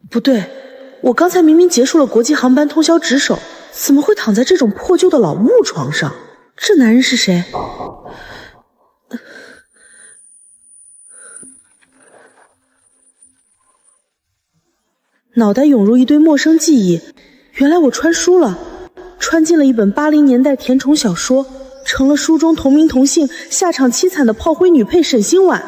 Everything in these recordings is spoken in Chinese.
不对，我刚才明明结束了国际航班通宵值守，怎么会躺在这种破旧的老木床上？这男人是谁？脑袋涌入一堆陌生记忆，原来我穿书了，穿进了一本80年代甜宠小说，成了书中同名同姓、下场凄惨的炮灰女配沈星婉。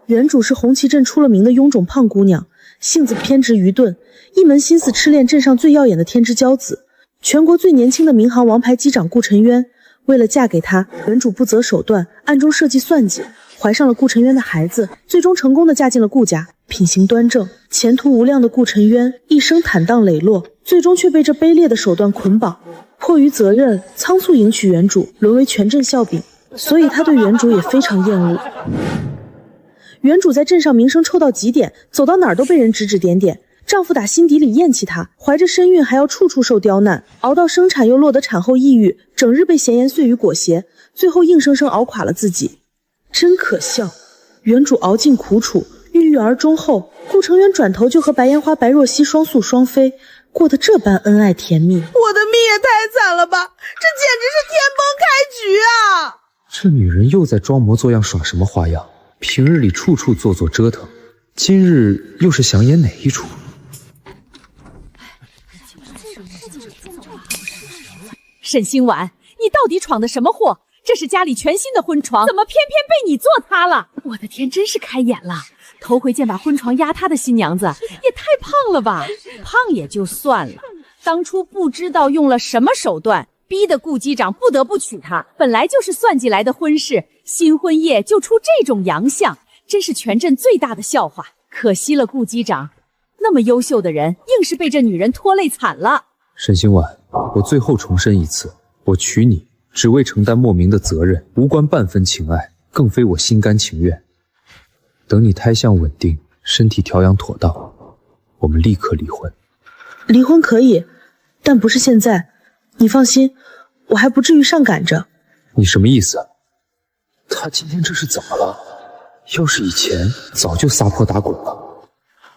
原主是红旗镇出了名的臃肿胖姑娘，性子偏执愚钝，一门心思痴恋镇上最耀眼的天之骄子，全国最年轻的民航王牌机长顾晨渊。为了嫁给他，原主不择手段，暗中设计算计，怀上了顾晨渊的孩子，最终成功的嫁进了顾家。品行端正、前途无量的顾晨渊，一生坦荡磊落，最终却被这卑劣的手段捆绑。迫于责任，仓促迎娶原主，沦为全镇笑柄，所以他对原主也非常厌恶。原主在镇上名声臭到极点，走到哪儿都被人指指点点。丈夫打心底里厌弃她，怀着身孕还要处处受刁难，熬到生产又落得产后抑郁，整日被闲言碎语裹挟，最后硬生生熬垮了自己。真可笑！原主熬尽苦楚，郁郁而终后，顾成渊转头就和白烟花白若曦双宿双飞，过得这般恩爱甜蜜。我的命也太惨了吧，这简直是天崩开局啊！这女人又在装模作样耍什么花样？平日里处处做作折腾，今日又是想演哪一出？沈星婉，你到底闯的什么祸？这是家里全新的婚床，怎么偏偏被你做塌了？我的天，真是开眼了！头回见把婚床压塌的新娘子，也太胖了吧！胖也就算了，当初不知道用了什么手段，逼得顾机长不得不娶她。本来就是算计来的婚事，新婚夜就出这种洋相，真是全镇最大的笑话。可惜了顾机长，那么优秀的人，硬是被这女人拖累惨了。沈星婉，我最后重申一次，我娶你只为承担莫名的责任，无关半分情爱，更非我心甘情愿。等你胎相稳定，身体调养妥当，我们立刻离婚。离婚可以，但不是现在。你放心，我还不至于上赶着。你什么意思？他今天这是怎么了？要是以前，早就撒泼打滚了。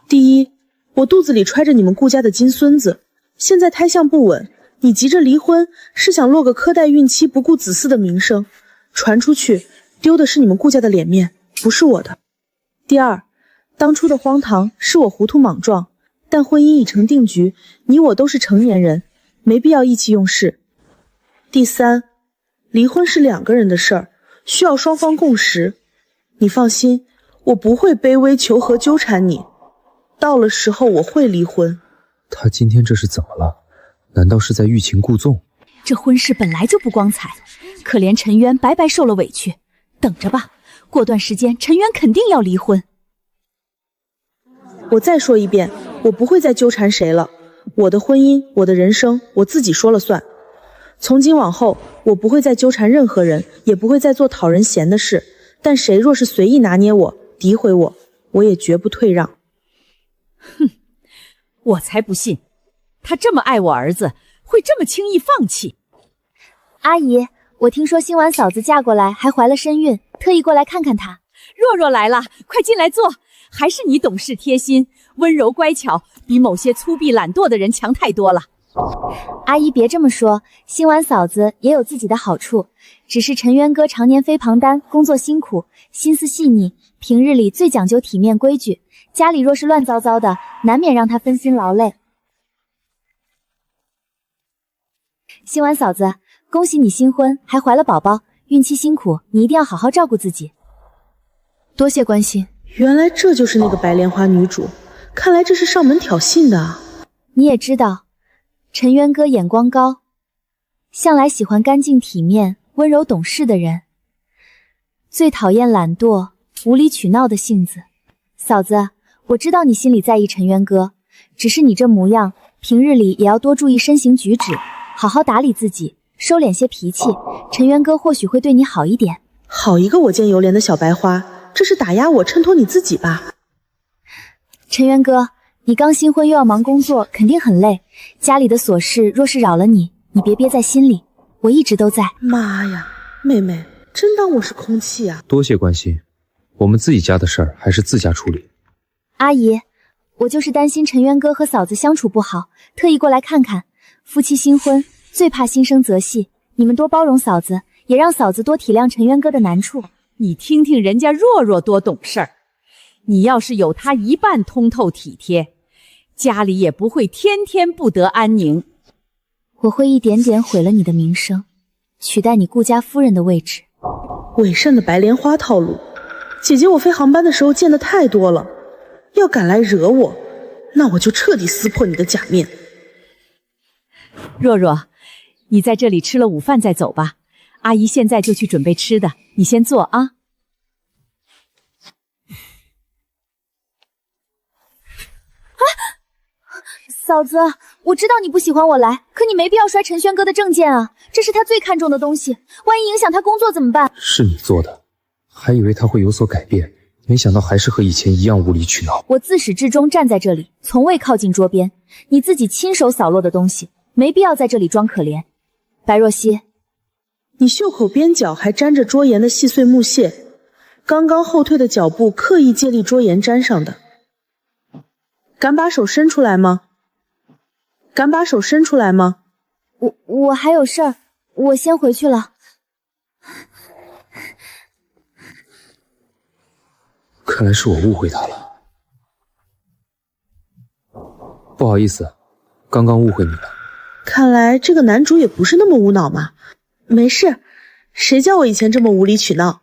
第一，我肚子里揣着你们顾家的金孙子，现在胎相不稳，你急着离婚，是想落个苛待孕期不顾子嗣的名声，传出去，丢的是你们顾家的脸面，不是我的。第二，当初的荒唐是我糊涂莽撞，但婚姻已成定局，你我都是成年人，没必要意气用事。第三，离婚是2个人的事儿，需要双方共识。你放心，我不会卑微求和纠缠你，到了时候我会离婚。他今天这是怎么了？难道是在欲擒故纵？这婚事本来就不光彩，可怜陈渊白白受了委屈。等着吧，过段时间陈渊肯定要离婚。我再说一遍，我不会再纠缠谁了。我的婚姻，我的人生，我自己说了算。从今往后，我不会再纠缠任何人，也不会再做讨人嫌的事。但谁若是随意拿捏我、诋毁我，我也绝不退让。哼，我才不信，他这么爱我儿子，会这么轻易放弃。阿姨，我听说新婉嫂子嫁过来还怀了身孕，特意过来看看她。若若来了，快进来坐。还是你懂事贴心、温柔乖巧，比某些粗鄙懒惰的人强太多了。阿姨别这么说，新婉嫂子也有自己的好处，只是陈渊哥常年飞庞丹，工作辛苦，心思细腻，平日里最讲究体面规矩，家里若是乱糟糟的，难免让他分心劳累。新婉嫂子，恭喜你新婚，还怀了宝宝，孕期辛苦，你一定要好好照顾自己。多谢关心。原来这就是那个白莲花女主，看来这是上门挑衅的啊。你也知道，陈渊哥眼光高，向来喜欢干净体面、温柔懂事的人，最讨厌懒惰、无理取闹的性子。嫂子，我知道你心里在意陈渊哥，只是你这模样，平日里也要多注意身形举止，好好打理自己，收敛些脾气，陈渊哥或许会对你好一点。好一个我见犹怜的小白花，这是打压我，衬托你自己吧。陈渊哥，你刚新婚又要忙工作，肯定很累，家里的琐事若是扰了你，你别憋在心里，我一直都在。妈呀，妹妹真当我是空气啊？多谢关心，我们自己家的事儿还是自家处理。阿姨，我就是担心陈渊哥和嫂子相处不好，特意过来看看。夫妻新婚，最怕心生则细，你们多包容嫂子，也让嫂子多体谅陈渊哥的难处。你听听人家若若多懂事儿，你要是有她一半通透体贴，家里也不会天天不得安宁。我会一点点毁了你的名声，取代你顾家夫人的位置。伪善的白莲花套路，姐姐我飞航班的时候见的太多了，要敢来惹我，那我就彻底撕破你的假面。若若，你在这里吃了午饭再走吧，阿姨现在就去准备吃的，你先坐啊。嫂子，我知道你不喜欢我来，可你没必要摔陈轩哥的证件啊，这是他最看重的东西，万一影响他工作怎么办？是你做的，还以为他会有所改变，没想到还是和以前一样无理取闹。我自始至终站在这里，从未靠近桌边，你自己亲手扫落的东西，没必要在这里装可怜。白若曦，你袖口边角还沾着桌沿的细碎木屑，刚刚后退的脚步刻意借力桌沿沾上的。敢把手伸出来吗？敢把手伸出来吗？我还有事儿，我先回去了。看来是我误会他了，不好意思，刚刚误会你了。看来这个男主也不是那么无脑嘛。没事，谁叫我以前这么无理取闹？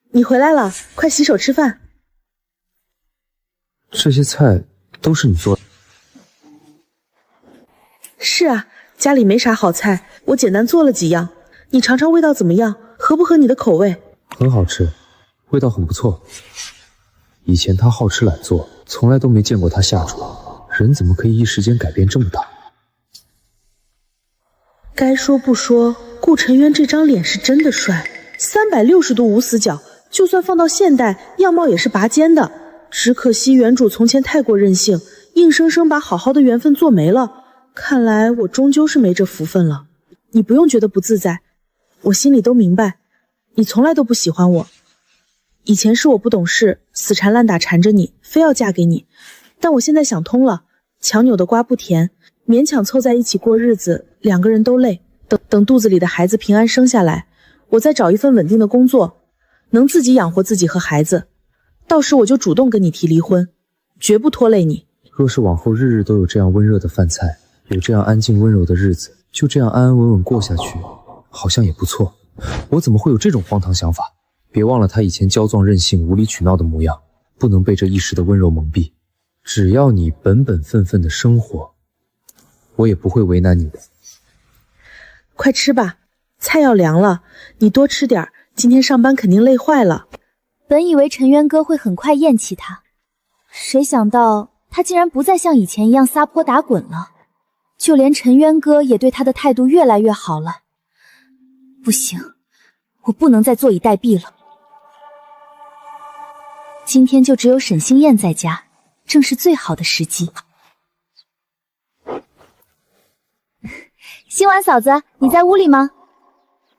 你回来了，快洗手吃饭。这些菜都是你做的？是啊，家里没啥好菜，我简单做了几样。你尝尝味道怎么样？合不合你的口味？很好吃，味道很不错。以前他好吃懒做，从来都没见过他下厨，人怎么可以一时间改变这么大？该说不说，顾晨渊这张脸是真的帅，360度无死角，就算放到现代，样貌也是拔尖的。只可惜原主从前太过任性，硬生生把好好的缘分做没了。看来我终究是没这福分了。你不用觉得不自在，我心里都明白，你从来都不喜欢我。以前是我不懂事，死缠烂打缠着你，非要嫁给你。但我现在想通了，强扭的瓜不甜，勉强凑在一起过日子，两个人都累。等肚子里的孩子平安生下来，我再找一份稳定的工作，能自己养活自己和孩子。到时我就主动跟你提离婚，绝不拖累你。若是往后日日都有这样温热的饭菜，有这样安静温柔的日子，就这样安安稳稳过下去，好像也不错。我怎么会有这种荒唐想法？别忘了他以前骄纵任性、无理取闹的模样，不能被这一时的温柔蒙蔽。只要你本本分分的生活，我也不会为难你的。快吃吧，菜要凉了，你多吃点，今天上班肯定累坏了。本以为陈渊哥会很快厌弃他，谁想到他竟然不再像以前一样撒泼打滚了，就连陈渊哥也对他的态度越来越好了。不行，我不能再坐以待毙了。今天就只有沈星燕在家，正是最好的时机。新婉嫂子，你在屋里吗？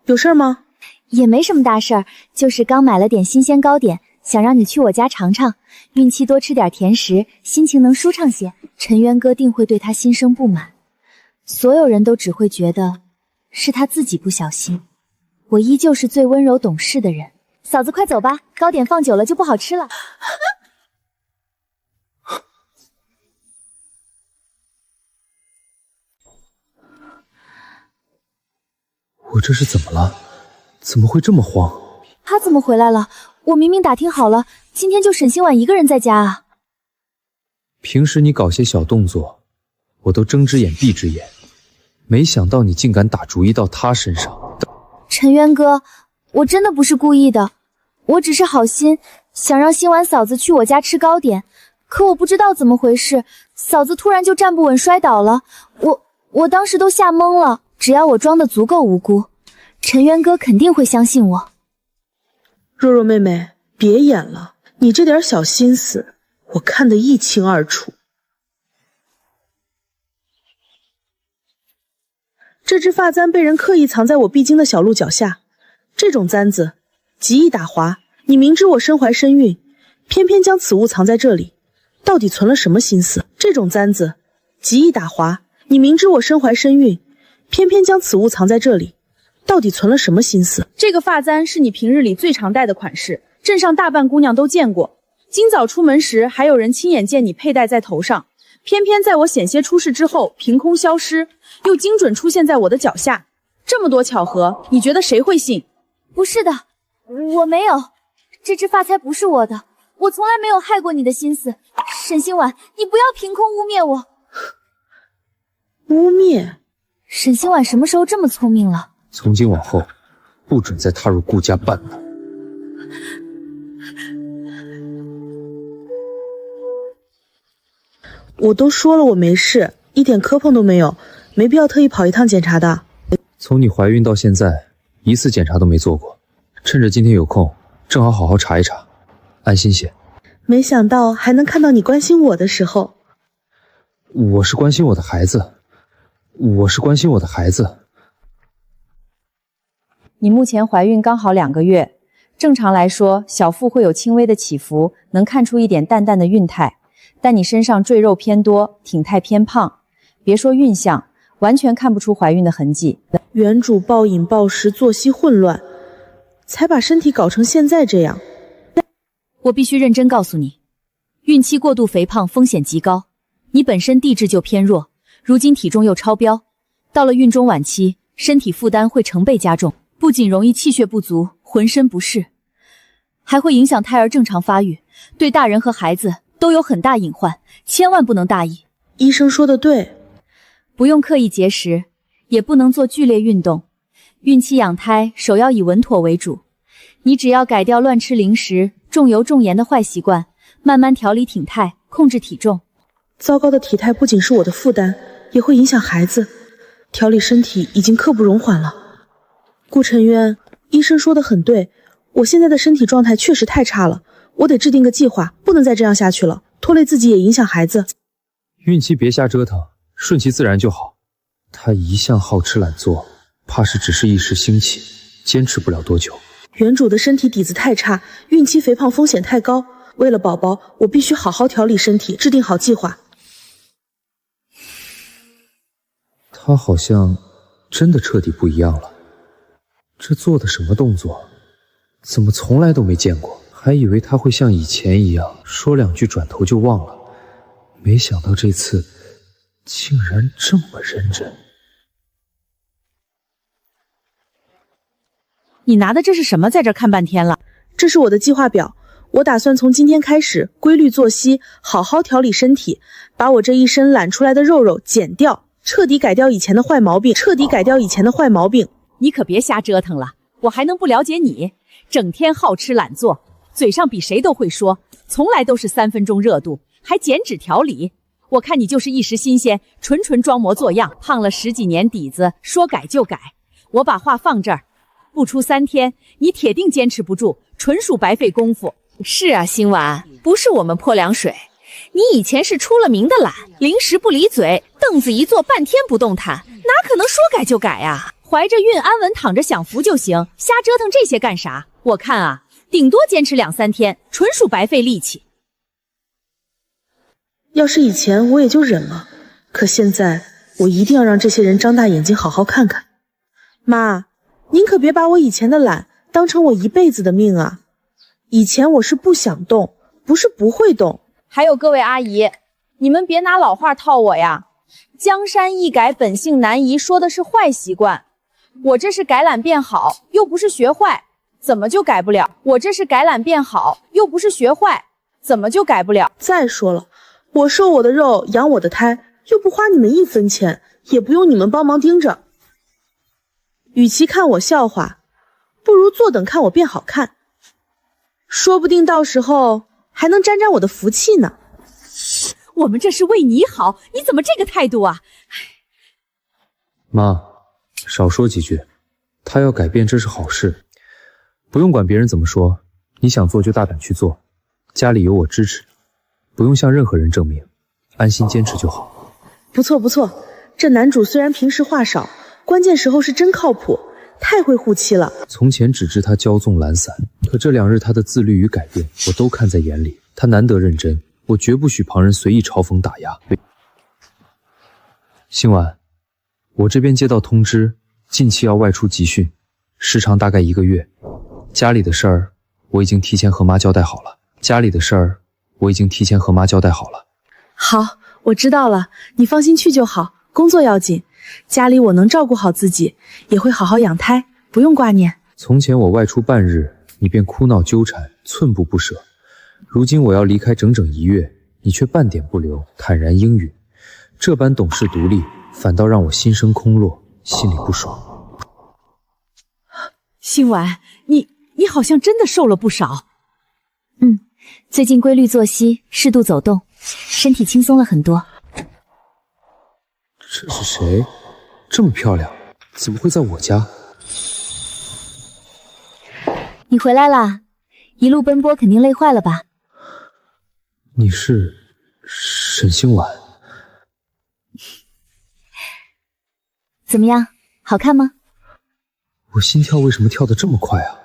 有事吗？也没什么大事儿，就是刚买了点新鲜糕点，想让你去我家尝尝。孕期多吃点甜食，心情能舒畅些。陈渊哥定会对他心生不满，所有人都只会觉得是他自己不小心。我依旧是最温柔懂事的人。嫂子快走吧，糕点放久了就不好吃了。我这是怎么了？怎么会这么慌？他怎么回来了？我明明打听好了，今天就沈星婉一个人在家啊。平时你搞些小动作，我都睁只眼闭只眼，没想到你竟敢打主意到他身上。陈渊哥，我真的不是故意的，我只是好心想让新婉嫂子去我家吃糕点，可我不知道怎么回事，嫂子突然就站不稳摔倒了，我当时都吓懵了。只要我装得足够无辜，陈渊哥肯定会相信我。若若妹妹，别演了，你这点小心思，我看得一清二楚。这只发簪被人刻意藏在我必经的小路脚下，这种簪子极易打滑。你明知我身怀身孕，偏偏将此物藏在这里，到底存了什么心思？这种簪子极易打滑，你明知我身怀身孕，偏偏将此物藏在这里，到底存了什么心思？这个发簪是你平日里最常戴的款式，镇上大半姑娘都见过。今早出门时，还有人亲眼见你佩戴在头上，偏偏在我险些出事之后，凭空消失，又精准出现在我的脚下。这么多巧合，你觉得谁会信？不是的，我没有，这只发钗不是我的，我从来没有害过你的心思。沈星婉，你不要凭空污蔑我。污蔑？沈星婉什么时候这么聪明了？从今往后，不准再踏入顾家半步。我都说了我没事，一点磕碰都没有，没必要特意跑一趟检查的。从你怀孕到现在，一次检查都没做过，趁着今天有空，正好好好查一查，安心些。没想到还能看到你关心我的时候。我是关心我的孩子，我是关心我的孩子。你目前怀孕刚好2个月，正常来说，小腹会有轻微的起伏，能看出一点淡淡的孕态。但你身上赘肉偏多，体态偏胖，别说孕相，完全看不出怀孕的痕迹。原主暴饮暴食，作息混乱，才把身体搞成现在这样。我必须认真告诉你，孕期过度肥胖风险极高。你本身地质就偏弱，如今体重又超标，到了孕中晚期，身体负担会成倍加重，不仅容易气血不足，浑身不适，还会影响胎儿正常发育，对大人和孩子都有很大隐患，千万不能大意。医生说的对，不用刻意节食，也不能做剧烈运动。孕期养胎首要以稳妥为主，你只要改掉乱吃零食、重油重盐的坏习惯，慢慢调理体态，控制体重。糟糕的体态不仅是我的负担，也会影响孩子。调理身体已经刻不容缓了。顾沉渊，医生说的很对，我现在的身体状态确实太差了，我得制定个计划，不能再这样下去了，拖累自己也影响孩子。孕期别瞎折腾，顺其自然就好。他一向好吃懒做，怕是只是一时兴起，坚持不了多久。原主的身体底子太差，孕期肥胖风险太高，为了宝宝，我必须好好调理身体，制定好计划。他好像真的彻底不一样了，这做的什么动作？怎么从来都没见过？还以为他会像以前一样说2句转头就忘了，没想到这次竟然这么认真。你拿的这是什么？在这看半天了。这是我的计划表，我打算从今天开始规律作息，好好调理身体，把我这一身懒出来的肉肉减掉，彻底改掉以前的坏毛病，彻底改掉以前的坏毛病。你可别瞎折腾了，我还能不了解你？整天好吃懒做，嘴上比谁都会说，从来都是3分钟热度，还减脂调理。我看你就是一时新鲜，纯装模作样，胖了10几年底子，说改就改。我把话放这儿，不出3天，你铁定坚持不住，纯属白费功夫。是啊，星婉，不是我们泼凉水，你以前是出了名的懒，零食不离嘴，凳子一坐半天不动弹，哪可能说改就改啊？怀着孕安稳躺着享福就行，瞎折腾这些干啥？我看啊，顶多坚持2、3天，纯属白费力气。要是以前我也就忍了，可现在我一定要让这些人张大眼睛好好看看。妈，您可别把我以前的懒当成我一辈子的命啊！以前我是不想动，不是不会动。还有各位阿姨，你们别拿老话套我呀。江山易改，本性难移，说的是坏习惯。我这是改懒变好，又不是学坏，怎么就改不了？我这是改懒变好，又不是学坏，怎么就改不了？再说了，我瘦我的肉，养我的胎，又不花你们1分钱，也不用你们帮忙盯着。与其看我笑话，不如坐等看我变好看，说不定到时候还能沾沾我的福气呢。我们这是为你好，你怎么这个态度啊？妈，少说几句，他要改变这是好事，不用管别人怎么说，你想做就大胆去做，家里有我支持，不用向任何人证明，安心坚持就好。不错不错，这男主虽然平时话少，关键时候是真靠谱，太会护妻了。从前只知他骄纵懒散，可这2日他的自律与改变，我都看在眼里。他难得认真，我绝不许旁人随意嘲讽打压。星晚，我这边接到通知，近期要外出集训，时长大概1个月。家里的事儿我已经提前和妈交代好了。好，我知道了，你放心去就好，工作要紧。家里我能照顾好自己，也会好好养胎，不用挂念。从前我外出半日，你便哭闹纠缠，寸步不舍。如今我要离开整整1月，你却半点不留，坦然应允。这般懂事独立，反倒让我心生空落，心里不爽。星晚，你好像真的瘦了不少。最近规律作息，适度走动，身体轻松了很多。这是谁？这么漂亮，怎么会在我家？你回来啦，一路奔波肯定累坏了吧？你是沈星晚？怎么样，好看吗？我心跳为什么跳得这么快啊？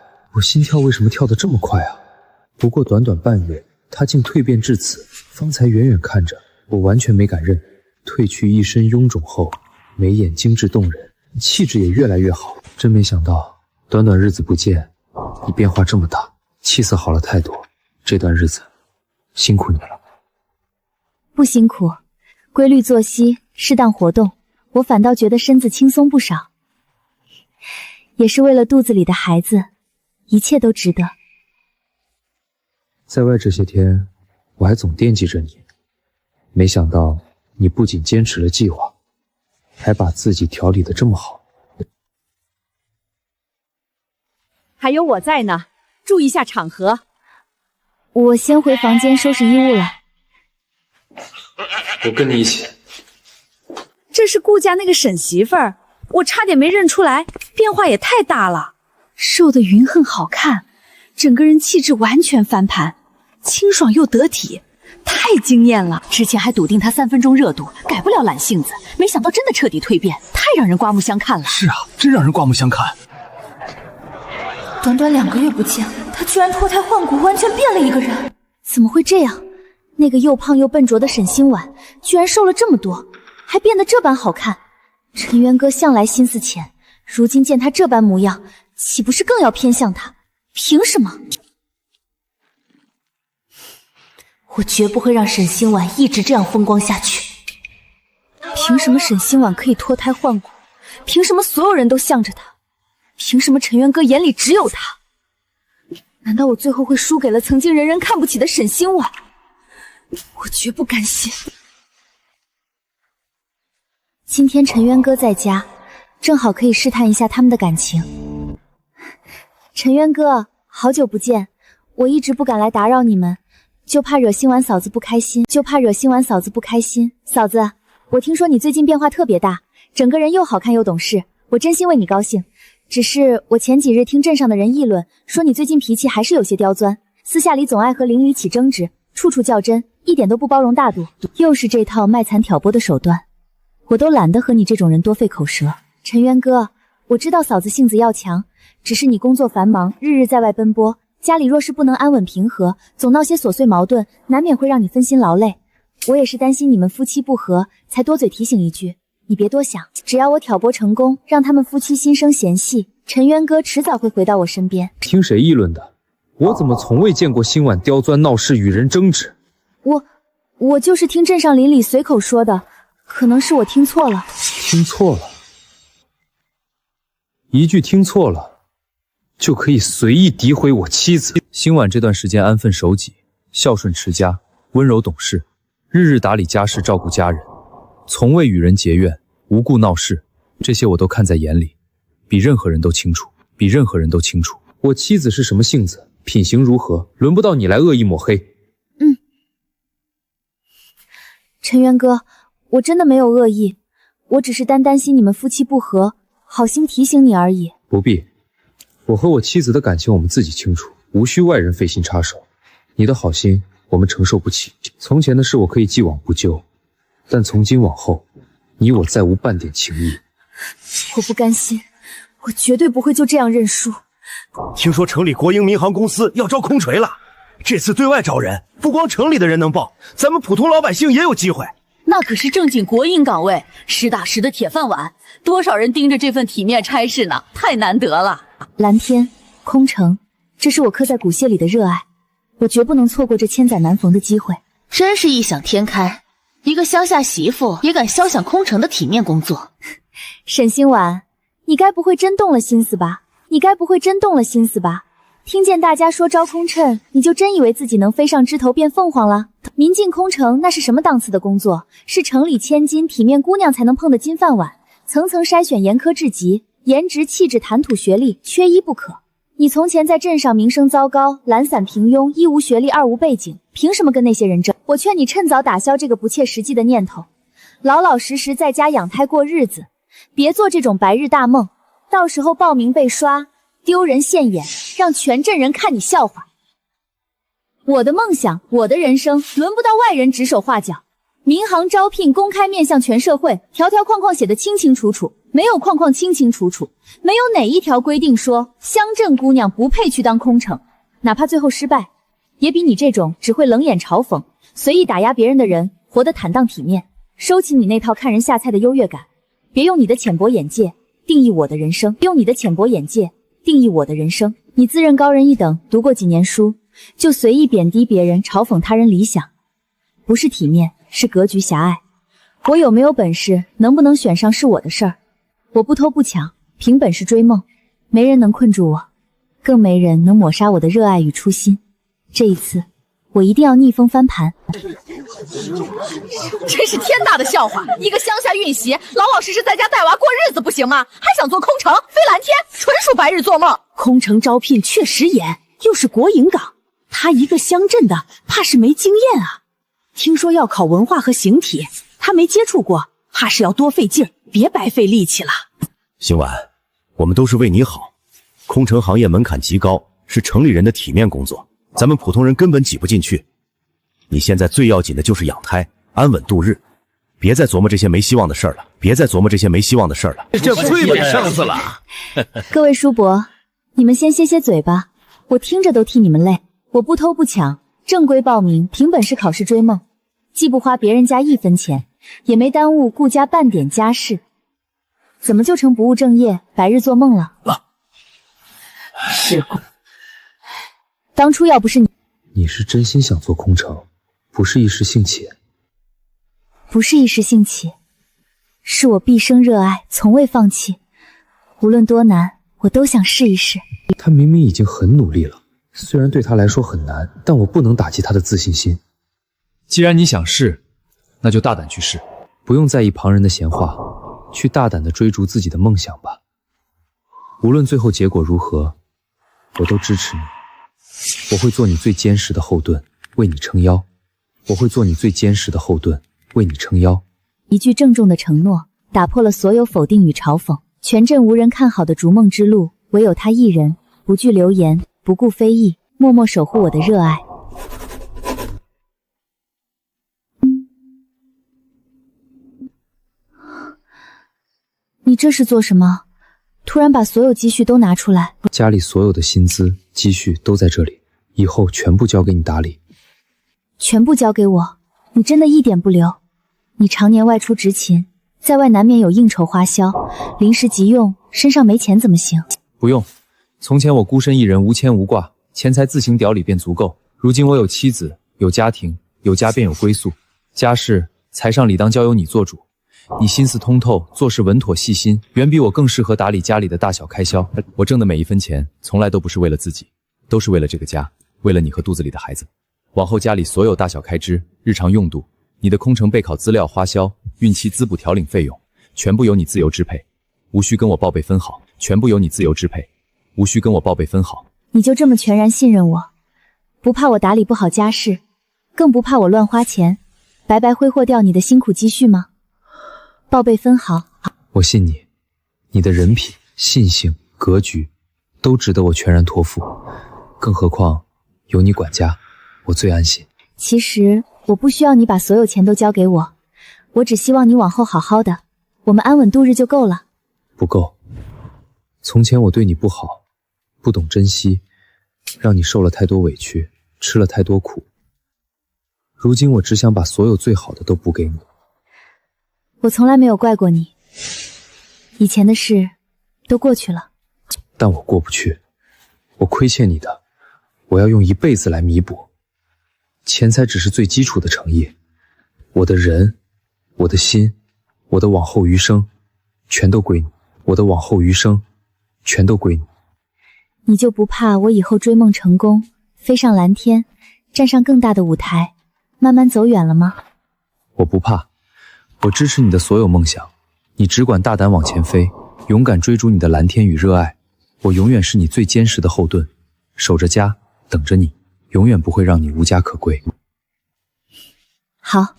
不过短短半月，他竟蜕变至此。方才远远看着，我完全没敢认。褪去一身臃肿后，眉眼精致动人，气质也越来越好。真没想到，短短日子不见，你变化这么大，气色好了太多。这段日子辛苦你了。不辛苦，规律作息，适当活动，我反倒觉得身子轻松不少。也是为了肚子里的孩子，一切都值得。在外这些天，我还总惦记着你，没想到你不仅坚持了计划，还把自己调理得这么好。还有我在呢，注意下场合。我先回房间收拾衣物了。我跟你一起。这是顾家那个沈媳妇儿，我差点没认出来，变化也太大了。瘦的云恨好看，整个人气质完全翻盘，清爽又得体，太惊艳了。之前还笃定她3分钟热度，改不了懒性子，没想到真的彻底蜕变，太让人刮目相看了。是啊，真让人刮目相看。短短2个月不见，他居然脱胎换骨，完全变了一个人。怎么会这样？那个又胖又笨拙的沈星晚，居然瘦了这么多，还变得这般好看。陈渊哥向来心思浅，如今见他这般模样，岂不是更要偏向他？凭什么？我绝不会让沈星晚一直这样风光下去。凭什么沈星晚可以脱胎换骨？凭什么所有人都向着他？凭什么陈渊哥眼里只有他？难道我最后会输给了曾经人人看不起的沈星晚？我绝不甘心。今天陈渊哥在家，正好可以试探一下他们的感情。陈渊哥，好久不见，我一直不敢来打扰你们，就怕惹星晚嫂子不开心。嫂子，我听说你最近变化特别大，整个人又好看又懂事，我真心为你高兴。只是我前几日听镇上的人议论，说你最近脾气还是有些刁钻，私下里总爱和邻里起争执，处处较真，一点都不包容大度，又是这套卖惨挑拨的手段，我都懒得和你这种人多费口舌。陈渊哥，我知道嫂子性子要强，只是你工作繁忙，日日在外奔波，家里若是不能安稳平和，总闹些琐碎矛盾，难免会让你分心劳累。我也是担心你们夫妻不和，才多嘴提醒一句，你别多想，只要我挑拨成功，让他们夫妻心生嫌隙，陈渊哥迟早会回到我身边。听谁议论的？我怎么从未见过星晚刁钻闹事与人争执？我就是听镇上邻里随口说的，可能是我听错了。听错了？一句听错了，就可以随意诋毁我妻子？星晚这段时间安分守己，孝顺持家，温柔懂事，日日打理家事，照顾家人，从未与人结怨，无故闹事，这些我都看在眼里，比任何人都清楚。我妻子是什么性子，品行如何，轮不到你来恶意抹黑。陈渊哥，我真的没有恶意，我只是担心你们夫妻不和，好心提醒你而已。不必，我和我妻子的感情我们自己清楚，无需外人费心插手。你的好心我们承受不起，从前的事我可以既往不咎，但从今往后，你我再无半点情谊。我不甘心，我绝对不会就这样认输。听说城里国营民航公司要招空锤了，这次对外招人，不光城里的人能报，咱们普通老百姓也有机会。那可是正经国营岗位，实打实的铁饭碗，多少人盯着这份体面差事呢，太难得了。蓝天，空城，这是我刻在骨血里的热爱，我绝不能错过这千载难逢的机会。真是异想天开，一个乡下媳妇也敢肖想空城的体面工作。沈星婉，你该不会真动了心思吧？听见大家说招空乘，你就真以为自己能飞上枝头变凤凰了？民进空乘那是什么档次的工作？是城里千金体面姑娘才能碰的金饭碗，层层筛选，严苛至极，颜值、气质、谈吐、学历缺一不可。你从前在镇上名声糟糕，懒散平庸，一无学历，二无背景，凭什么跟那些人争？我劝你趁早打消这个不切实际的念头，老老实实在家养胎过日子，别做这种白日大梦，到时候报名被刷，丢人现眼，让全镇人看你笑话。我的梦想，我的人生，轮不到外人指手画脚。民航招聘公开面向全社会，条条框框写得清清楚楚，没有框框清清楚楚，没有哪一条规定说乡镇姑娘不配去当空乘，哪怕最后失败，也比你这种只会冷眼嘲讽、随意打压别人的人活得坦荡体面。收起你那套看人下菜的优越感，别用你的浅薄眼界定义我的人生，你自认高人一等，读过几年书，就随意贬低别人，嘲讽他人理想，不是体面，是格局狭隘。我有没有本事，能不能选上是我的事儿，我不偷不抢，凭本事追梦，没人能困住我，更没人能抹杀我的热爱与初心。这一次我一定要逆风翻盘。真是天大的笑话！一个乡下孕媳，老老实实在家带娃过日子不行吗？还想做空乘，飞蓝天，纯属白日做梦。空乘招聘确实严，又是国营岗，他一个乡镇的，怕是没经验啊。听说要考文化和形体，他没接触过，怕是要多费劲，别白费力气了。星婉，我们都是为你好。空乘行业门槛极高，是城里人的体面工作，咱们普通人根本挤不进去。你现在最要紧的就是养胎，安稳度日，别再琢磨这些没希望的事儿了。这最没上司了。各位叔伯，你们先歇歇嘴吧，我听着都替你们累。我不偷不抢，正规报名，凭本事考试追梦，既不花别人家一分钱，也没耽误顾家半点家事，怎么就成不务正业、白日做梦了？当初要不是你是真心想做空乘，不是一时兴起。不是一时兴起，是我毕生热爱，从未放弃，无论多难，我都想试一试。他明明已经很努力了，虽然对他来说很难，但我不能打击他的自信心。既然你想试，那就大胆去试，不用在意旁人的闲话，去大胆地追逐自己的梦想吧。无论最后结果如何，我都支持你。我会做你最坚实的后盾，为你撑腰。一句郑重的承诺，打破了所有否定与嘲讽。全镇无人看好的逐梦之路，唯有他一人，不惧流言，不顾非议，默默守护我的热爱。你这是做什么？突然把所有积蓄都拿出来？家里所有的薪资、积蓄都在这里，以后全部交给你打理。全部交给我？你真的一点不留？你常年外出执勤，在外难免有应酬花销，临时急用，身上没钱怎么行？不用，从前我孤身一人，无牵无挂，钱财自行屌理便足够。如今我有妻子，有家庭，有家便有归宿，家事财上理当交由你做主。你心思通透，做事稳妥细心，远比我更适合打理家里的大小开销。我挣的每一分钱，从来都不是为了自己，都是为了这个家，为了你和肚子里的孩子。往后家里所有大小开支、日常用度，你的空乘备考资料花销、孕期滋补调领费用，全部由你自由支配，无需跟我报备分好。你就这么全然信任我，不怕我打理不好家事，更不怕我乱花钱，白白挥霍掉你的辛苦积蓄吗？报备分好。我信你，你的人品、信性、格局，都值得我全然托付。更何况有你管家，我最安心。其实我不需要你把所有钱都交给我，我只希望你往后好好的，我们安稳度日就够了。不够。从前我对你不好，不懂珍惜，让你受了太多委屈，吃了太多苦。如今我只想把所有最好的都补给你。我从来没有怪过你，以前的事都过去了。但我过不去，我亏欠你的，我要用一辈子来弥补。钱财只是最基础的诚意，我的人，我的心，我的往后余生，全都归你。我的往后余生，全都归你。你就不怕我以后追梦成功，飞上蓝天，站上更大的舞台，慢慢走远了吗？我不怕，我支持你的所有梦想，你只管大胆往前飞，勇敢追逐你的蓝天与热爱。我永远是你最坚实的后盾，守着家，等着你，永远不会让你无家可归。好，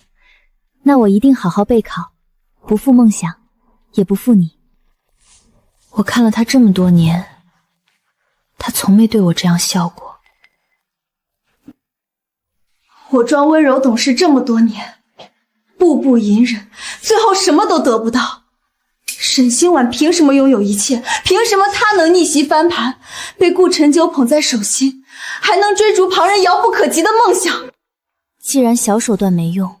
那我一定好好备考，不负梦想，也不负你。我看了他这么多年，他从没对我这样笑过。我装温柔懂事这么多年，步步隐忍，最后什么都得不到。沈星婉凭什么拥有一切？凭什么她能逆袭翻盘，被顾晨九捧在手心，还能追逐旁人遥不可及的梦想？既然小手段没用，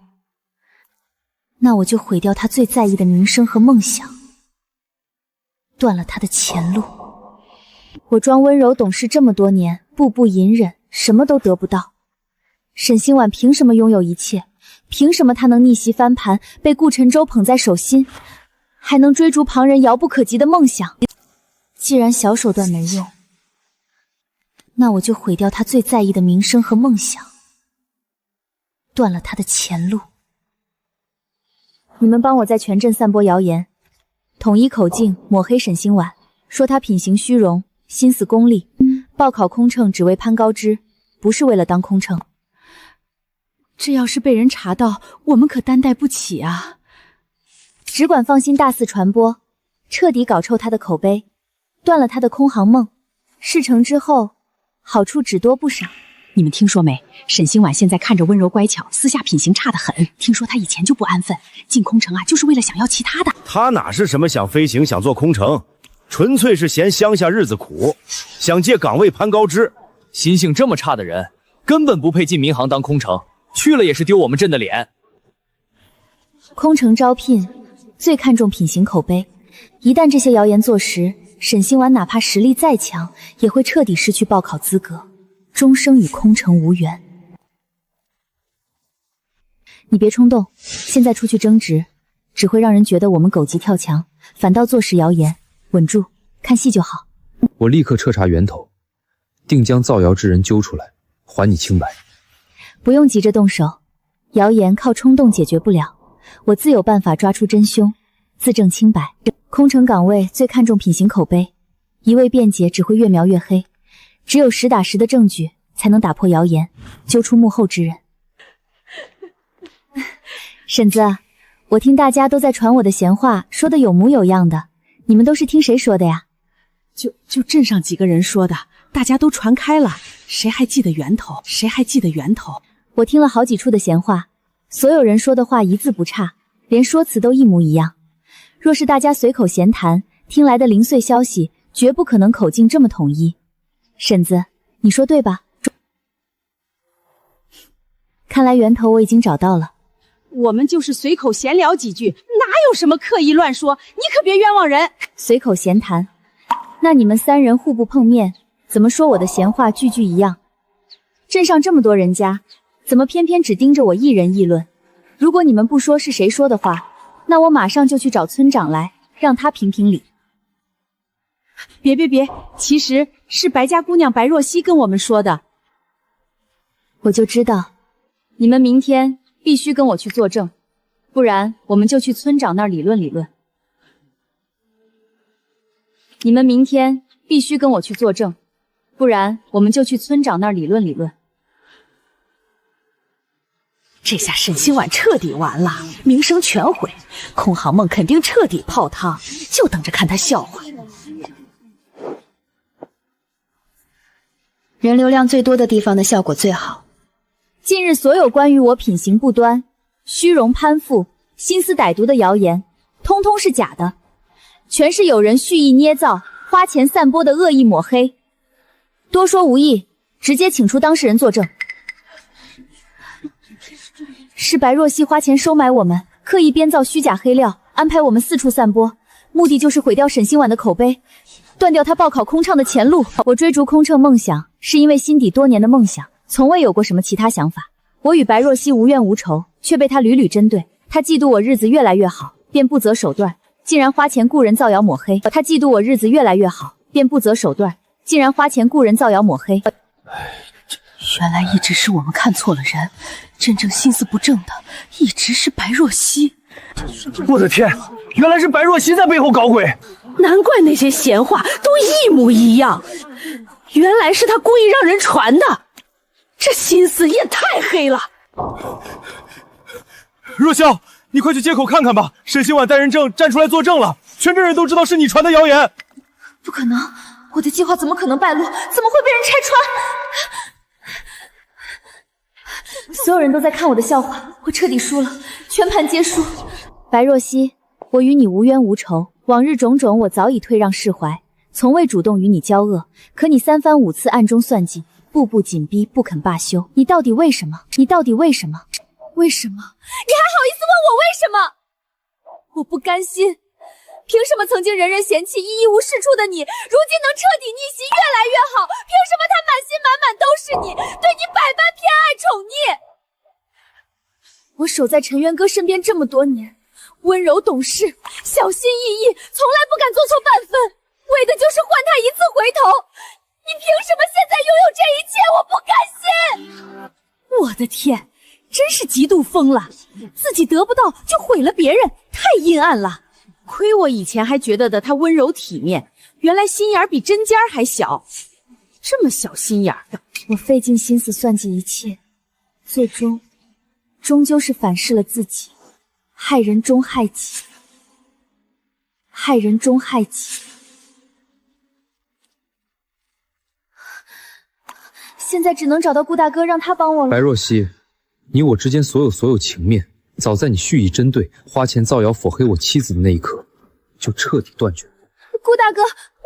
那我就毁掉他最在意的名声和梦想，断了他的前路。我装温柔懂事这么多年，步步隐忍，什么都得不到。沈星婉凭什么拥有一切？凭什么她能逆袭翻盘，被顾晨舟捧在手心，还能追逐旁人遥不可及的梦想？既然小手段没用，那我就毁掉他最在意的名声和梦想，断了他的前路。你们帮我在全镇散播谣言，统一口径抹黑沈星婉，说他品行虚荣，心思功利，报考空乘只为攀高枝，不是为了当空乘。这要是被人查到，我们可担待不起啊！只管放心大肆传播，彻底搞臭他的口碑，断了他的空航梦。事成之后，好处只多不少。你们听说没？沈星婉现在看着温柔乖巧，私下品行差得很。听说她以前就不安分，进空乘啊，就是为了想要其他的。他哪是什么想飞行、想做空乘，纯粹是嫌乡下日子苦，想借岗位攀高枝。心性这么差的人，根本不配进民航当空乘，去了也是丢我们镇的脸。空乘招聘最看重品行口碑，一旦这些谣言坐实，沈星婉哪怕实力再强，也会彻底失去报考资格，终生与空乘无缘。你别冲动，现在出去争执，只会让人觉得我们狗急跳墙，反倒坐实谣言。稳住，看戏就好。我立刻彻查源头，定将造谣之人揪出来，还你清白。不用急着动手，谣言靠冲动解决不了，我自有办法抓出真凶，自证清白。空乘岗位最看重品行口碑，一味辩解只会越描越黑，只有实打实的证据才能打破谣言，揪出幕后之人。婶子，我听大家都在传我的闲话，说的有模有样的，你们都是听谁说的呀？就镇上几个人说的，大家都传开了，谁还记得源头？谁还记得源头？我听了好几处的闲话，所有人说的话一字不差，连说辞都一模一样。若是大家随口闲谈，听来的零碎消息，绝不可能口径这么统一。婶子，你说对吧？看来源头我已经找到了。我们就是随口闲聊几句，哪有什么刻意乱说？你可别冤枉人。随口闲谈，那你们三人互不碰面，怎么说我的闲话句句一样？镇上这么多人家，怎么偏偏只盯着我一人议论？如果你们不说是谁说的话，那我马上就去找村长来，让他评评理。别，其实是白家姑娘白若曦跟我们说的。我就知道，你们明天必须跟我去作证，不然我们就去村长那儿理论理论。你们明天必须跟我去作证，不然我们就去村长那儿理论理论。这下沈星婉彻底完了，名声全毁，空航梦肯定彻底泡汤，就等着看他笑话。人流量最多的地方的效果最好。近日所有关于我品行不端、虚荣攀附、心思歹毒的谣言，通通是假的。全是有人蓄意捏造、花钱散播的恶意抹黑。多说无益，直接请出当事人作证。是白若曦花钱收买我们，刻意编造虚假黑料，安排我们四处散播，目的就是毁掉沈星婉的口碑，断掉他报考空乘的前路。我追逐空乘梦想，是因为心底多年的梦想，从未有过什么其他想法。我与白若曦无冤无仇，却被他屡屡针对。他嫉妒我日子越来越好，便不择手段，竟然花钱雇人造谣抹黑。他嫉妒我日子越来越好，便不择手段，竟然花钱雇人造谣抹黑。原来一直是我们看错了人，真正心思不正的一直是白若曦。我的天，原来是白若曦在背后搞鬼！难怪那些闲话都一模一样，原来是他故意让人传的，这心思也太黑了。若萧，你快去街口看看吧，沈星婉带人证站出来作证了，全镇人都知道是你传的谣言。不可能，我的计划怎么可能败露？怎么会被人拆穿？所有人都在看我的笑话，我彻底输了，全盘皆输。白若曦，我与你无冤无仇，往日种种我早已退让释怀，从未主动与你交恶。可你三番五次暗中算计，步步紧逼，不肯罢休。你到底为什么？你到底为什么？为什么？你还好意思问我为什么？我不甘心，凭什么曾经人人嫌弃、一无是处的你，如今能彻底逆袭，越来越好？凭什么他满心满满都是你，对你百般偏爱宠溺？我守在陈渊哥身边这么多年，温柔懂事，小心翼翼，从来不敢做错半分，为的就是换他一次回头。你凭什么现在拥有这一切？我不甘心！我的天，真是嫉妒疯了，自己得不到就毁了别人，太阴暗了。亏我以前还觉得的他温柔体面，原来心眼比针尖还小，这么小心眼的。我费尽心思算计一切，最终究是反噬了自己，害人终害己，害人终害己。现在只能找到顾大哥，让他帮我了。白若曦，你我之间所有情面，早在你蓄意针对、花钱造谣抹黑我妻子的那一刻，就彻底断绝。顾大哥，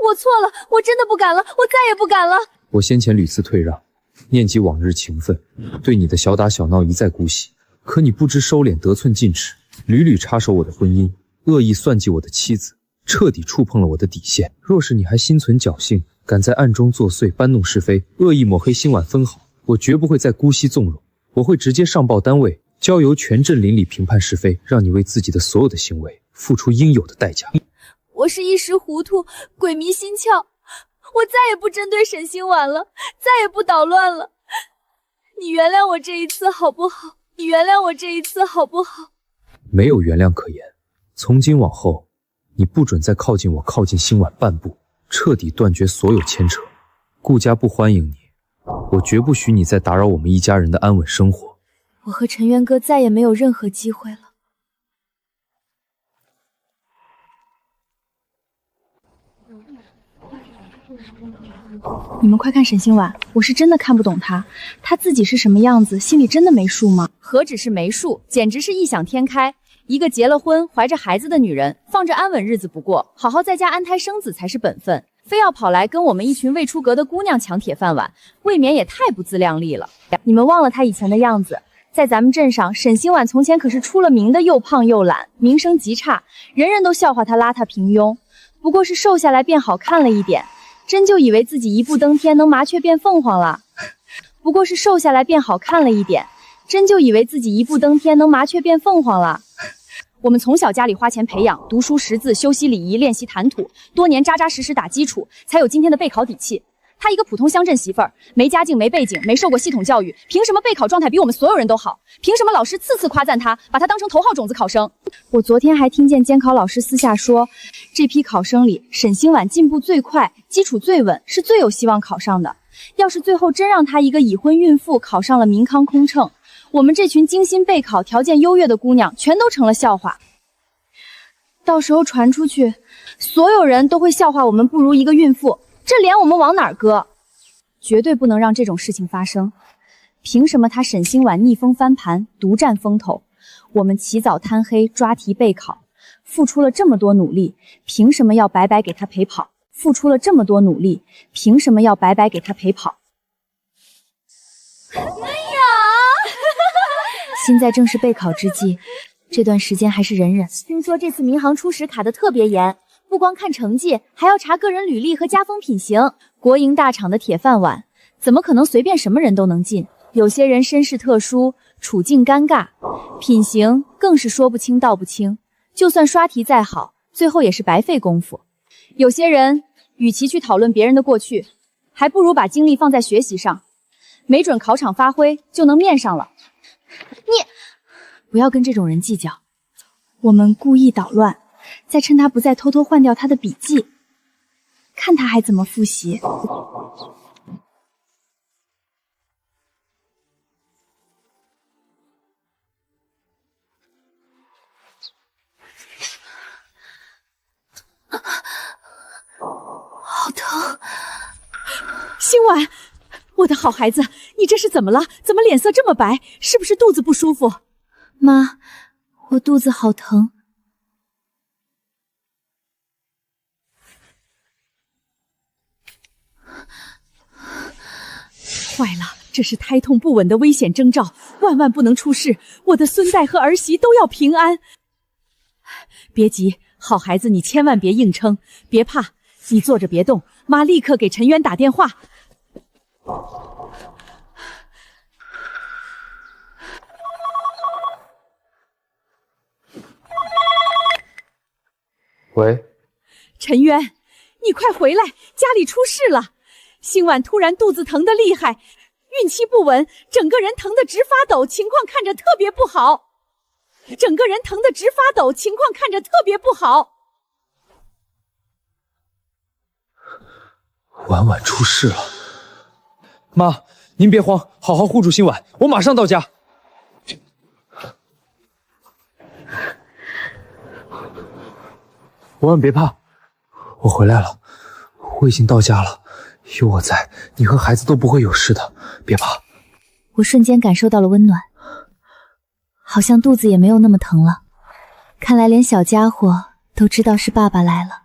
我错了，我真的不敢了，我再也不敢了。我先前屡次退让，念及往日情分，对你的小打小闹一再姑息，可你不知收敛，得寸进尺，屡屡插手我的婚姻，恶意算计我的妻子，彻底触碰了我的底线。若是你还心存侥幸，敢在暗中作祟，搬弄是非，恶意抹黑星晚分毫，我绝不会再姑息纵容，我会直接上报单位，交由全镇邻里评判是非，让你为自己的所有的行为付出应有的代价。我是一时糊涂，鬼迷心窍，我再也不针对沈星婉了，再也不捣乱了。你原谅我这一次好不好？你原谅我这一次好不好？没有原谅可言，从今往后，你不准再靠近我，靠近星晚半步，彻底断绝所有牵扯。顾家不欢迎你，我绝不许你再打扰我们一家人的安稳生活。我和陈渊哥再也没有任何机会了。你们快看沈星婉，我是真的看不懂她，她自己是什么样子，心里真的没数吗？何止是没数，简直是异想天开。一个结了婚、怀着孩子的女人，放着安稳日子不过，好好在家安胎生子才是本分，非要跑来跟我们一群未出阁的姑娘抢铁饭碗，未免也太不自量力了。你们忘了她以前的样子，在咱们镇上，沈星婉从前可是出了名的又胖又懒，名声极差，人人都笑话她邋遢平庸。不过是瘦下来变好看了一点，真就以为自己一步登天能麻雀变凤凰了。不过是瘦下来变好看了一点，真就以为自己一步登天能麻雀变凤凰了。我们从小家里花钱培养，读书识字，修习礼仪，练习谈吐，多年扎扎实实打基础，才有今天的备考底气。她一个普通乡镇媳妇儿，没家境，没背景，没受过系统教育，凭什么备考状态比我们所有人都好？凭什么老师次次夸赞她，把她当成头号种子考生？我昨天还听见监考老师私下说，这批考生里，沈星婉进步最快，基础最稳，是最有希望考上的。要是最后真让她一个已婚孕妇考上了民康空乘，我们这群精心备考、条件优越的姑娘全都成了笑话。到时候传出去，所有人都会笑话我们不如一个孕妇，这脸我们往哪儿搁？绝对不能让这种事情发生。凭什么他沈星婉逆风翻盘，独占风头？我们起早贪黑抓题备考，付出了这么多努力，凭什么要白白给他陪跑？付出了这么多努力，凭什么要白白给他陪跑？哎呀，现在正是备考之际，这段时间还是忍忍。听说这次民航初试卡的特别严，不光看成绩，还要查个人履历和家风品行。国营大厂的铁饭碗，怎么可能随便什么人都能进？有些人身世特殊，处境尴尬，品行更是说不清道不清。就算刷题再好，最后也是白费功夫。有些人与其去讨论别人的过去，还不如把精力放在学习上，没准考场发挥就能面上了。你不要跟这种人计较，我们故意捣乱，再趁他不在偷偷换掉他的笔记，看他还怎么复习。好疼！欣婉，我的好孩子，你这是怎么了？怎么脸色这么白？是不是肚子不舒服？妈，我肚子好疼。坏了，这是胎痛不稳的危险征兆，万万不能出事！我的孙代和儿媳都要平安。别急，好孩子，你千万别硬撑，别怕，你坐着别动，妈立刻给陈渊打电话。喂，陈渊，你快回来，家里出事了！欣婉突然肚子疼得厉害，孕期不稳，整个人疼得直发抖，情况看着特别不好。婉婉出事了，妈，您别慌，好好护住欣婉，我马上到家。婉婉别怕，我回来了，我已经到家了，有我在，你和孩子都不会有事的，别怕。我瞬间感受到了温暖，好像肚子也没有那么疼了。看来连小家伙都知道是爸爸来了。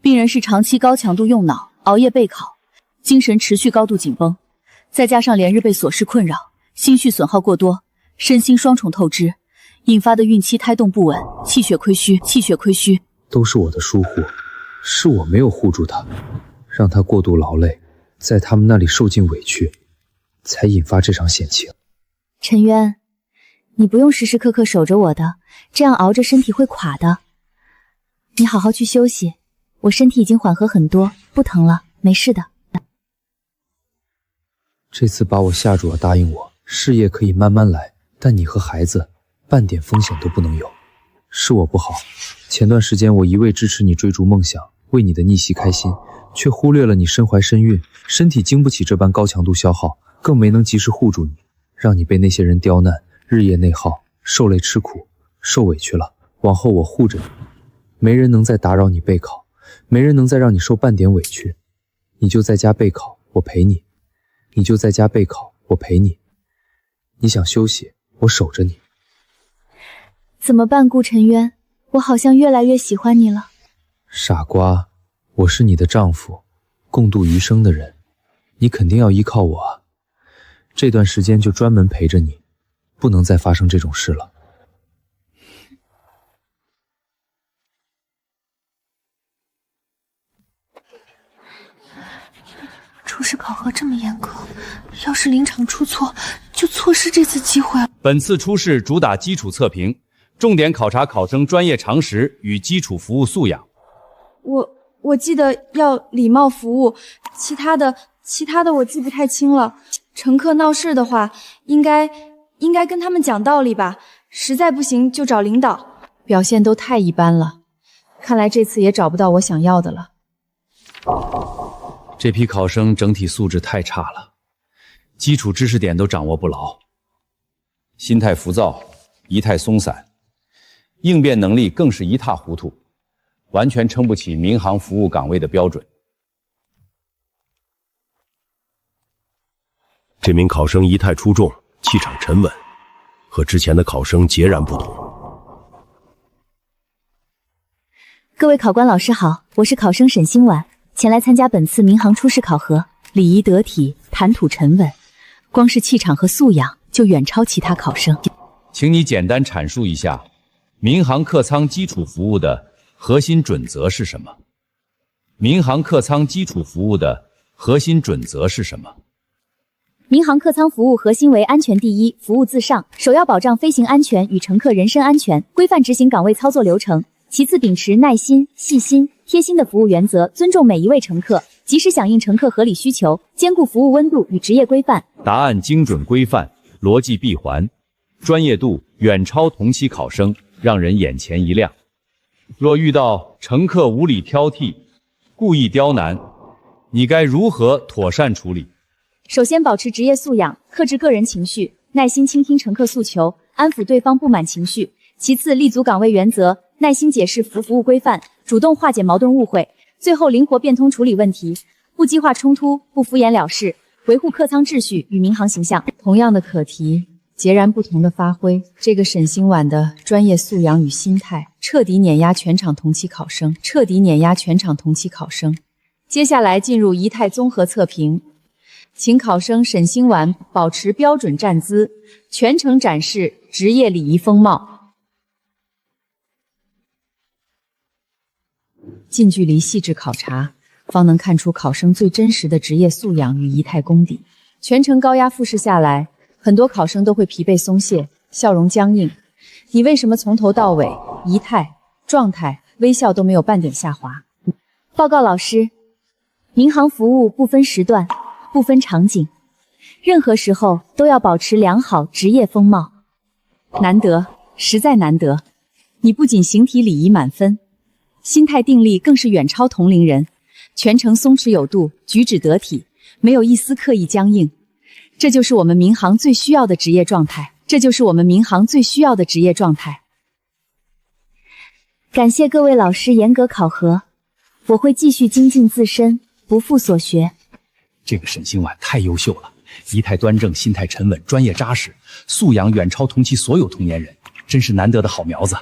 病人是长期高强度用脑，熬夜备考，精神持续高度紧绷，再加上连日被琐事困扰，心绪损耗过多，身心双重透支，引发的孕期胎动不稳，气血亏虚。都是我的疏忽，是我没有护住他，让他过度劳累，在他们那里受尽委屈，才引发这场险情。陈渊，你不用时时刻刻守着我的，这样熬着身体会垮的。你好好去休息，我身体已经缓和很多，不疼了，没事的。这次把我吓住了，答应我，事业可以慢慢来，但你和孩子半点风险都不能有。是我不好，前段时间我一味支持你追逐梦想，为你的逆袭开心，却忽略了你身怀身孕，身体经不起这般高强度消耗，更没能及时护住你，让你被那些人刁难，日夜内耗，受累吃苦，受委屈了。往后我护着你，没人能再打扰你备考，没人能再让你受半点委屈。你就在家备考，我陪你；你就在家备考，我陪你。你想休息，我守着你。怎么办，顾陈渊？我好像越来越喜欢你了。傻瓜，我是你的丈夫，共度余生的人，你肯定要依靠我啊。这段时间就专门陪着你，不能再发生这种事了。初试考核这么严格，要是临场出错，就错失这次机会了。本次初试主打基础测评，重点考察考生专业常识与基础服务素养。我记得要礼貌服务，其他的我记不太清了。乘客闹事的话，应该跟他们讲道理吧，实在不行就找领导。表现都太一般了，看来这次也找不到我想要的了。这批考生整体素质太差了，基础知识点都掌握不牢，心态浮躁，仪态松散，应变能力更是一塌糊涂，完全撑不起民航服务岗位的标准。这名考生仪态出众，气场沉稳，和之前的考生截然不同。各位考官老师好，我是考生沈星婉，前来参加本次民航初试考核，礼仪得体，谈吐沉稳，光是气场和素养就远超其他考生。请你简单阐述一下民航客舱基础服务的核心准则是什么？民航客舱基础服务的核心准则是什么？民航客舱服务核心为安全第一，服务至上，首要保障飞行安全与乘客人身安全，规范执行岗位操作流程。其次，秉持耐心、细心、贴心的服务原则，尊重每一位乘客，及时响应乘客合理需求，兼顾服务温度与职业规范。答案精准规范，逻辑闭环，专业度远超同期考生，让人眼前一亮。若遇到乘客无理挑剔、故意刁难，你该如何妥善处理？首先，保持职业素养，克制个人情绪，耐心倾听乘客诉求，安抚对方不满情绪。其次，立足岗位原则，耐心解释服务规范，主动化解矛盾误会。最后，灵活变通处理问题，不激化冲突，不敷衍了事，维护客舱秩序与民航形象。同样的课题，截然不同的发挥，这个沈星婉的专业素养与心态，彻底碾压全场同期考生，接下来进入仪态综合测评，请考生沈星婉保持标准站姿，全程展示职业礼仪风貌。近距离细致考察，方能看出考生最真实的职业素养与仪态功底。全程高压复试下来，很多考生都会疲惫松懈，笑容僵硬。你为什么从头到尾仪态、状态、微笑都没有半点下滑？报告老师，民航服务不分时段，不分场景，任何时候都要保持良好职业风貌。难得，实在难得。你不仅形体礼仪满分，心态定力更是远超同龄人，全程松弛有度，举止得体，没有一丝刻意僵硬。这就是我们民航最需要的职业状态，感谢各位老师严格考核，我会继续精进自身，不负所学。这个沈星婉太优秀了，仪态端正，心态沉稳，专业扎实，素养远超同期所有同年人，真是难得的好苗子。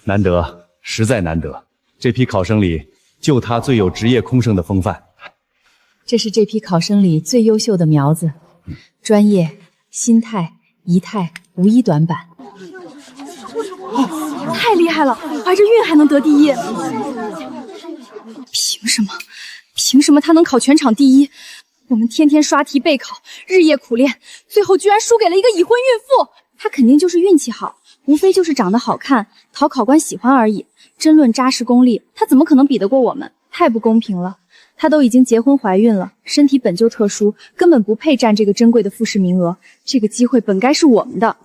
难得，实在难得。这批考生里，就他最有职业空生的风范。这是这批考生里最优秀的苗子，专业、心态、仪态无一短板。太厉害了，怀着孕还能得第一。凭什么他能考全场第一？我们天天刷题备考，日夜苦练，最后居然输给了一个已婚孕妇。他肯定就是运气好，无非就是长得好看，讨考官喜欢而已。真论扎实功力，他怎么可能比得过我们？太不公平了！她都已经结婚怀孕了，身体本就特殊，根本不配占这个珍贵的复试名额。这个机会本该是我们的。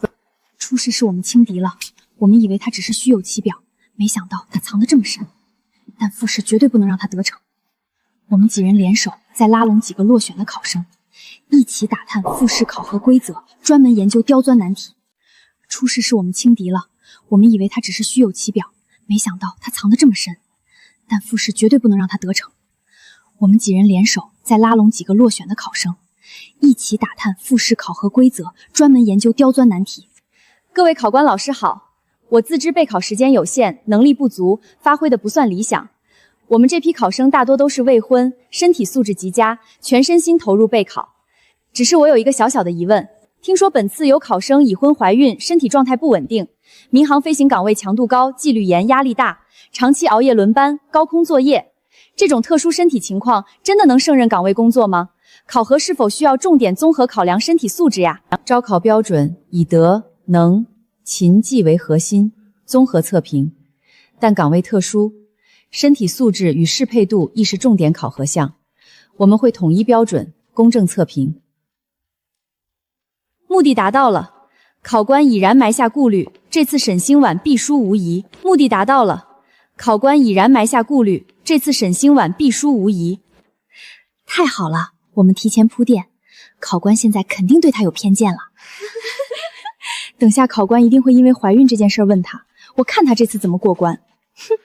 初试是我们轻敌了，我们以为他只是虚有其表，没想到他藏得这么深。但复试绝对不能让他得逞。我们几人联手，再拉拢几个落选的考生，一起打探复试考核规则，专门研究刁钻难题。初试是我们轻敌了，我们以为他只是虚有其表，没想到他藏得这么深。但复试绝对不能让他得逞。我们几人联手，再拉拢几个落选的考生，一起打探复试考核规则，专门研究刁钻难题。各位考官老师好，我自知备考时间有限，能力不足，发挥的不算理想。我们这批考生大多都是未婚，身体素质极佳，全身心投入备考。只是我有一个小小的疑问，听说本次有考生已婚怀孕，身体状态不稳定，民航飞行岗位强度高，纪律严，压力大，长期熬夜轮班，高空作业，这种特殊身体情况真的能胜任岗位工作吗？考核是否需要重点综合考量身体素质呀？招考标准以德、能、勤、技为核心，综合测评，但岗位特殊，身体素质与适配度亦是重点考核项，我们会统一标准，公正测评。目的达到了，考官已然埋下顾虑，这次沈星婉必输无疑。目的达到了，考官已然埋下顾虑，这次沈星婉必输无疑。太好了，我们提前铺垫，考官现在肯定对他有偏见了。等下考官一定会因为怀孕这件事问他，我看他这次怎么过关。哼。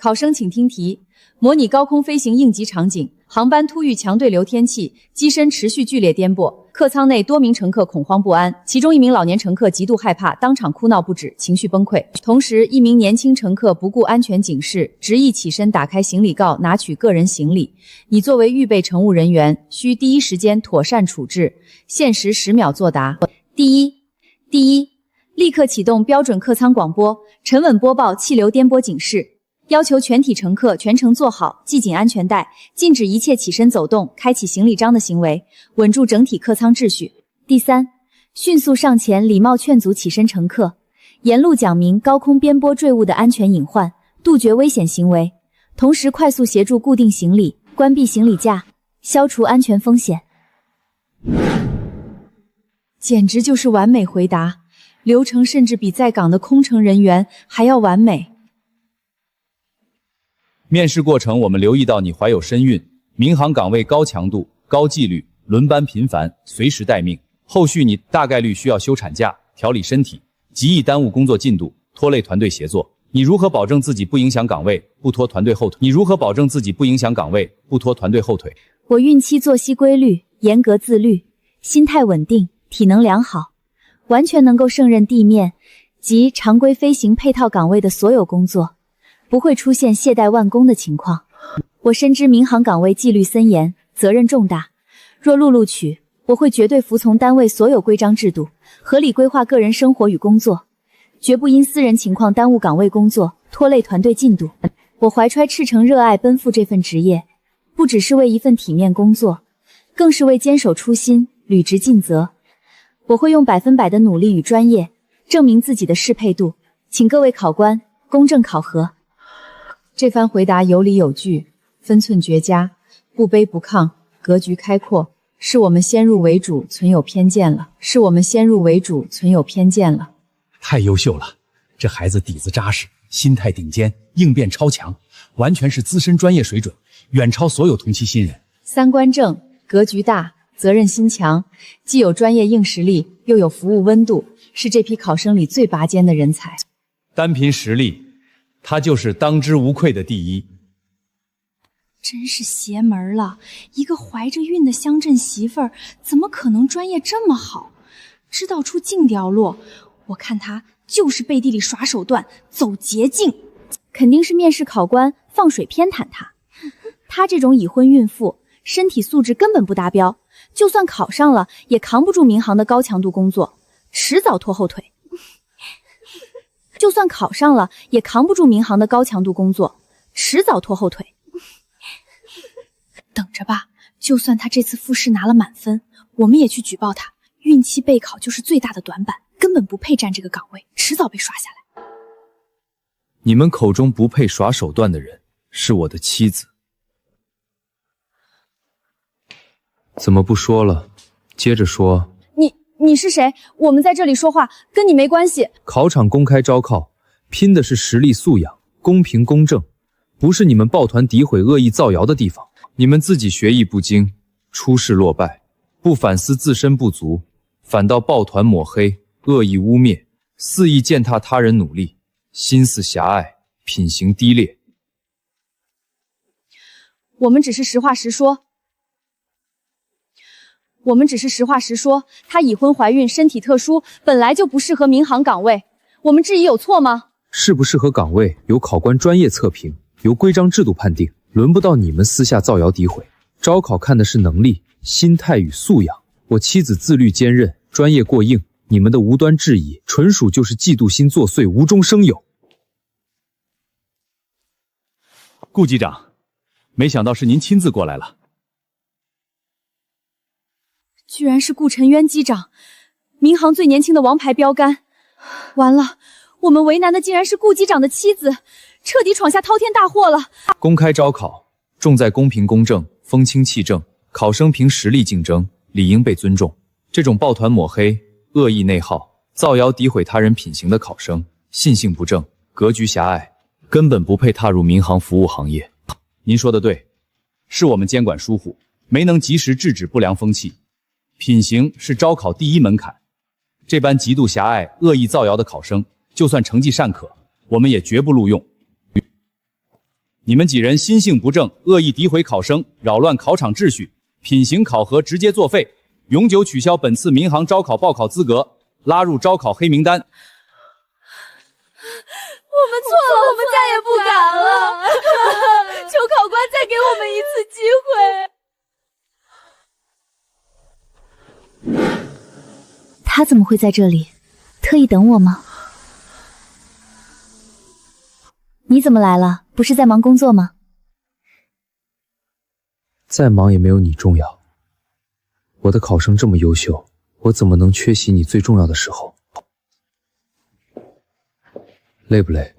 考生请听题：模拟高空飞行应急场景，航班突遇强对流天气，机身持续剧烈颠簸，客舱内多名乘客恐慌不安，其中一名老年乘客极度害怕，当场哭闹不止，情绪崩溃。同时，一名年轻乘客不顾安全警示，执意起身打开行李锆拿取个人行李。你作为预备乘务人员，需第一时间妥善处置，限时10秒作答。第一，立刻启动标准客舱广播，沉稳播报气流颠簸警示。要求全体乘客全程坐好，系紧安全带，禁止一切起身走动、开启行李章的行为，稳住整体客舱秩序。第3，迅速上前礼貌劝阻起身乘客，沿路讲明高空边坡坠物的安全隐患，杜绝危险行为，同时快速协助固定行李、关闭行李架，消除安全风险。简直就是完美回答，流程甚至比在岗的空乘人员还要完美。面试过程，我们留意到你怀有身孕，民航岗位高强度、高纪律，轮班频繁，随时待命。后续你大概率需要休产假，调理身体，极易耽误工作进度，拖累团队协作。你如何保证自己不影响岗位，不拖团队后腿？我孕期作息规律，严格自律，心态稳定，体能良好，完全能够胜任地面及常规飞行配套岗位的所有工作。不会出现懈怠忘工的情况。我深知民航岗位纪律森严，责任重大。若录取，我会绝对服从单位所有规章制度，合理规划个人生活与工作，绝不因私人情况耽误岗位工作，拖累团队进度。我怀揣赤诚热爱奔赴这份职业，不只是为一份体面工作，更是为坚守初心，履职尽责。我会用100%的努力与专业，证明自己的适配度。请各位考官公正考核。这番回答有理有据，分寸绝佳，不卑不亢，格局开阔，是我们先入为主，存有偏见了。太优秀了，这孩子底子扎实，心态顶尖，应变超强，完全是资深专业水准，远超所有同期新人。三观正，格局大，责任心强，既有专业硬实力，又有服务温度，是这批考生里最拔尖的人才。单凭实力，他就是当之无愧的第一。真是邪门了，一个怀着孕的乡镇媳妇儿，怎么可能专业这么好？知道出境掉落，我看他就是背地里耍手段，走捷径。肯定是面试考官放水偏袒他。他这种已婚孕妇，身体素质根本不达标，就算考上了，也扛不住民航的高强度工作，迟早拖后腿。等着吧，就算他这次复试拿了满分，我们也去举报他。孕期备考就是最大的短板，根本不配占这个岗位，迟早被刷下来。你们口中不配耍手段的人，是我的妻子。怎么不说了？接着说。你是谁？我们在这里说话，跟你没关系。考场公开招考，拼的是实力素养，公平公正，不是你们抱团诋毁、恶意造谣的地方。你们自己学艺不精，出事落败，不反思自身不足，反倒抱团抹黑、恶意污蔑，肆意践踏他人努力，心思狭隘，品行低劣。我们只是实话实说，她已婚怀孕，身体特殊，本来就不适合民航岗位。我们质疑有错吗？适不适合岗位由考官专业测评，由规章制度判定，轮不到你们私下造谣诋毁。招考看的是能力、心态与素养。我妻子自律坚韧，专业过硬，你们的无端质疑，纯属就是嫉妒心作祟，无中生有。顾机长，没想到是您亲自过来了。居然是顾晨渊机长，民航最年轻的王牌标杆。完了，我们为难的竟然是顾机长的妻子，彻底闯下滔天大祸了。公开招考，重在公平公正、风清气正，考生凭实力竞争，理应被尊重。这种抱团抹黑、恶意内耗、造谣诋毁他人品行的考生，信性不正，格局狭隘，根本不配踏入民航服务行业。您说的对，是我们监管疏忽，没能及时制止不良风气。品行是招考第一门槛，这般极度狭隘、恶意造谣的考生，就算成绩尚可，我们也绝不录用。你们几人心性不正，恶意诋毁考生，扰乱考场秩序，品行考核直接作废，永久取消本次民航招考报考资格，拉入招考黑名单。我们错了，我们再也不敢了。求考官再给我们一次机会。他怎么会在这里？特意等我吗？你怎么来了？不是在忙工作吗？再忙也没有你重要。我的考生这么优秀，我怎么能缺席你最重要的时候？累不累？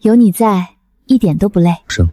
有你在，一点都不累。生。